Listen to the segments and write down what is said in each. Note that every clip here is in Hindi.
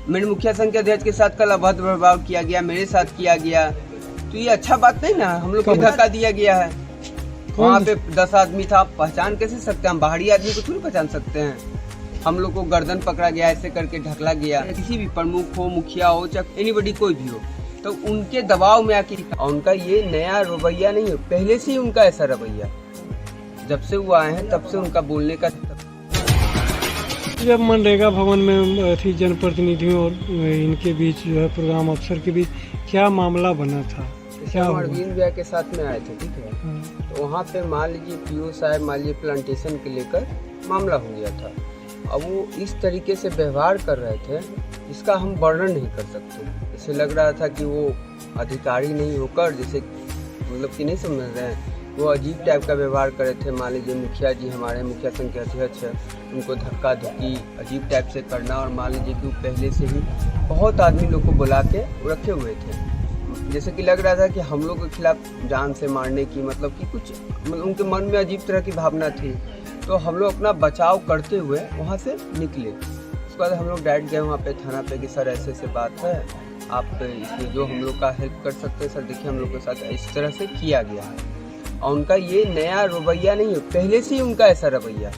मेरे मुखिया संघ के अध्यक्ष के साथ कल अभद्र व्यवहार किया गया, मेरे साथ किया गया, तो ये अच्छा बात नहीं ना। हम लोग को धक्का दिया गया है। वहाँ पे 10 आदमी था, आप पहचान कैसे सकते हैं? हम बाहरी आदमी को थोड़ी पहचान सकते हैं। हम लोग को गर्दन पकड़ा गया, ऐसे करके ढकला गया। किसी भी प्रमुख हो, मुखिया हो, चाहे एनीबॉडी कोई भी हो, तो उनके दबाव में आके उनका ये नया रवैया नहीं है, पहले से ही उनका ऐसा रवैया, जब से वो आए हैं तब से उनका बोलने का। जब मनरेगा भवन में थी जनप्रतिनिधियों और इनके बीच जो है प्रोग्राम अफसर के बीच क्या मामला बना था? क्या अरविंद भैया के साथ में आए थे, ठीक है, तो वहाँ पे मान लीजिए पीओ साहब मान लीजिए प्लांटेशन के लेकर मामला हो गया था। अब वो इस तरीके से व्यवहार कर रहे थे जिसका हम वर्णन नहीं कर सकते। ऐसे लग रहा था कि वो अधिकारी नहीं होकर, जैसे मतलब कि नहीं समझ रहे हैं, वो अजीब टाइप का व्यवहार कर रहे थे। मान लीजिए मुखिया जी हमारे मुखिया संघ के अध्यक्ष है, उनको धक्का धुक्की अजीब टाइप से करना, और मान लीजिए कि वो पहले से ही बहुत आदमी लोग को बुला के रखे हुए थे। जैसे कि लग रहा था कि हम लोग के खिलाफ जान से मारने की, मतलब कि कुछ मतलब उनके मन में अजीब तरह की भावना थी। तो हम लोग अपना बचाव करते हुए वहाँ से निकले। उसके बाद हम लोग डायरेक्ट गए वहाँ पे थाना पे कि सर ऐसे ऐसे बात है, आप इसमें जो हम लोग का हेल्प कर सकते हैं सर, देखिए हम लोग के साथ इस तरह से किया गया है। और उनका ये नया रवैया नहीं है, पहले से ही उनका ऐसा रवैया,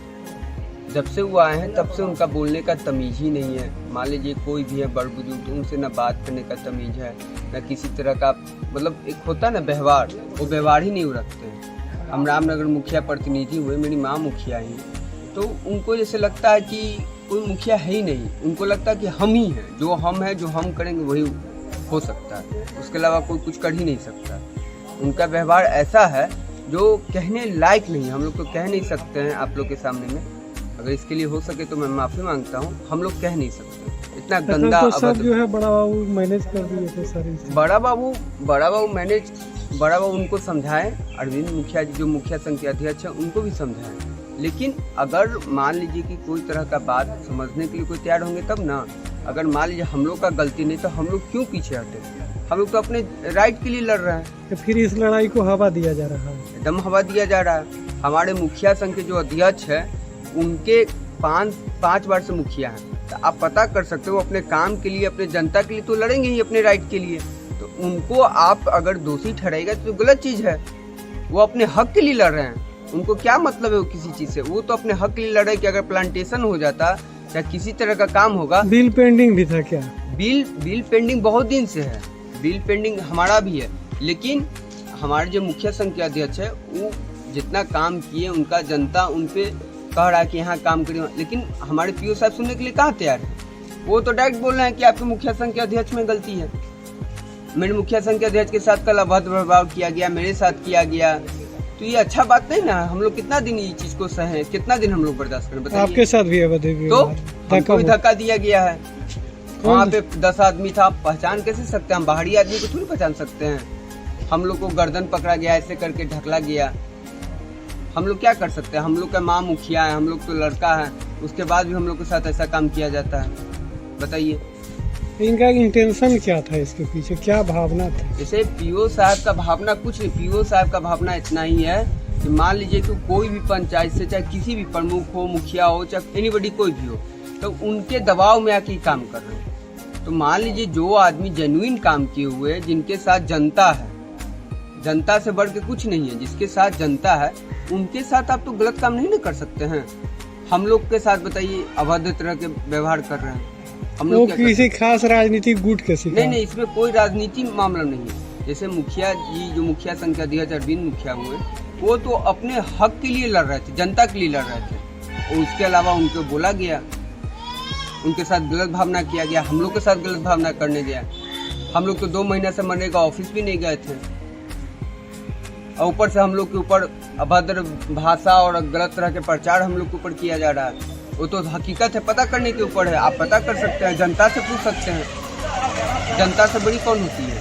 जब से वो आए हैं तब से उनका बोलने का तमीज़ ही नहीं है। मान लीजिए कोई भी है बड़ बुजुर्ग, उनसे ना बात करने का तमीज़ है, ना किसी तरह का मतलब एक होता ना व्यवहार, वो व्यवहार ही नहीं रखते हैं। हम रामनगर मुखिया प्रतिनिधि हुए, मेरी माँ मुखिया ही, तो उनको जैसे लगता है कि कोई मुखिया है ही नहीं, उनको लगता है कि हम ही हैं, जो हम हैं जो हम करेंगे वही हो सकता है, उसके अलावा कोई कुछ कर ही नहीं सकता। उनका व्यवहार ऐसा है जो कहने लायक नहीं, हम लोग तो कह नहीं सकते हैं आप लोग के सामने में। अगर इसके लिए हो सके तो मैं माफ़ी मांगता हूँ, हम लोग कह नहीं सकते, इतना गंदा सब जो है बड़ा बाबू मैनेज कर दिए थे सर। बड़ा बाबू मैनेज, बड़ा बाबू उनको समझाएं, अरविंद मुखिया जी जो मुखिया संघ के अध्यक्ष हैं उनको भी समझाएं। लेकिन अगर मान लीजिए कि कोई तरह का बात समझने के लिए कोई तैयार होंगे तब ना। अगर मान लीजिए हम लोग का गलती नहीं तो हम लोग क्यों पीछे हटे? हम लोग तो अपने राइट के लिए लड़ रहे हैं। तो फिर इस लड़ाई को हवा दिया जा रहा है, एकदम हवा दिया जा रहा है। हमारे मुखिया संघ के जो अध्यक्ष है उनके 5 बार से मुखिया हैं, तो आप पता कर सकते हो अपने काम के लिए, अपने जनता के लिए तो लड़ेंगे ही, अपने राइट के लिए। तो उनको आप अगर दोषी ठहराएगा तो गलत चीज़ है। वो अपने हक के लिए लड़ रहे हैं, उनको क्या मतलब है वो किसी चीज़ से? वो तो अपने हक के लिए लड़ रहे कि अगर प्लांटेशन हो जाता या किसी तरह का काम होगा। बिल पेंडिंग भी था क्या? बिल पेंडिंग बहुत दिन से है, बिल पेंडिंग हमारा भी है। लेकिन हमारे जो मुखिया संघ के अध्यक्ष है वो जितना काम किए, उनका जनता उन पे कह रहा है कि यहाँ काम करिए, लेकिन हमारे पीओ साहब सुनने के लिए कहाँ तैयार है? वो तो डायरेक्ट बोल रहे हैं कि आपके मुखिया संघ के अध्यक्ष में गलती है। मेरे मुखिया संघ के अध्यक्ष के साथ कल अभद्र व्यवहार किया गया, मेरे साथ किया गया, तो ये अच्छा बात नहीं ना। हम लोग कितना दिन ये चीज को सहे, कितना दिन हम लोग बर्दाश्त करें बताइए? आपके साथ भी तो हमको भी धक्का दिया गया है। वहाँ पे 10 आदमी था, आप पहचान कैसे सकते हैं? हम बाहरी आदमी को थोड़ी पहचान सकते हैं। हम लोग को गर्दन पकड़ा गया, ऐसे करके ढकला गया। हम लोग क्या कर सकते हैं? हम लोग का माँ मुखिया है, हम लोग तो लड़का है, उसके बाद भी हम लोग के साथ ऐसा काम किया जाता है, बताइए। इनका इंटेंशन क्या था, इसके पीछे क्या भावना थी? जैसे पीओ साहब का भावना कुछ नहीं, पीओ साहब का भावना इतना ही है कि मान लीजिए कि कोई भी पंचायत से, चाहे किसी भी प्रमुख हो, मुखिया हो, चाहे एनीबॉडी कोई भी हो, तो उनके दबाव में आके काम कर रहे हैं। तो मान लीजिए जो आदमी जेन्युइन काम किए हुए, जिनके साथ जनता है, जनता से बढ़ के कुछ नहीं है, जिसके साथ जनता है उनके साथ आप तो गलत काम नहीं ना कर सकते हैं। हम लोग के साथ बताइए अभद्र तरह के व्यवहार कर रहे हैं। हम लोग किसी खास राजनीतिक गुट के शिकार? नहीं, इसमें कोई राजनीति मामला नहीं है। जैसे मुखिया जी जो मुखिया संघ के अध्यक्ष अरविंद मुखिया हुए, वो तो अपने हक के लिए लड़ रहे थे, जनता के लिए लड़ रहे थे, और उसके अलावा उनको बोला गया, उनके साथ गलत भावना किया गया, हम लोग के साथ गलत भावना करने गया। हम लोग तो 2 महीने से मनरेगा ऑफिस भी नहीं गए थे, और ऊपर से हम लोग के ऊपर अभद्र भाषा और गलत तरह के प्रचार हम लोग के ऊपर किया जा रहा है। वो तो हकीकत है, पता करने के ऊपर है, आप पता कर सकते हैं, जनता से पूछ सकते हैं, जनता से बड़ी कौन होती है?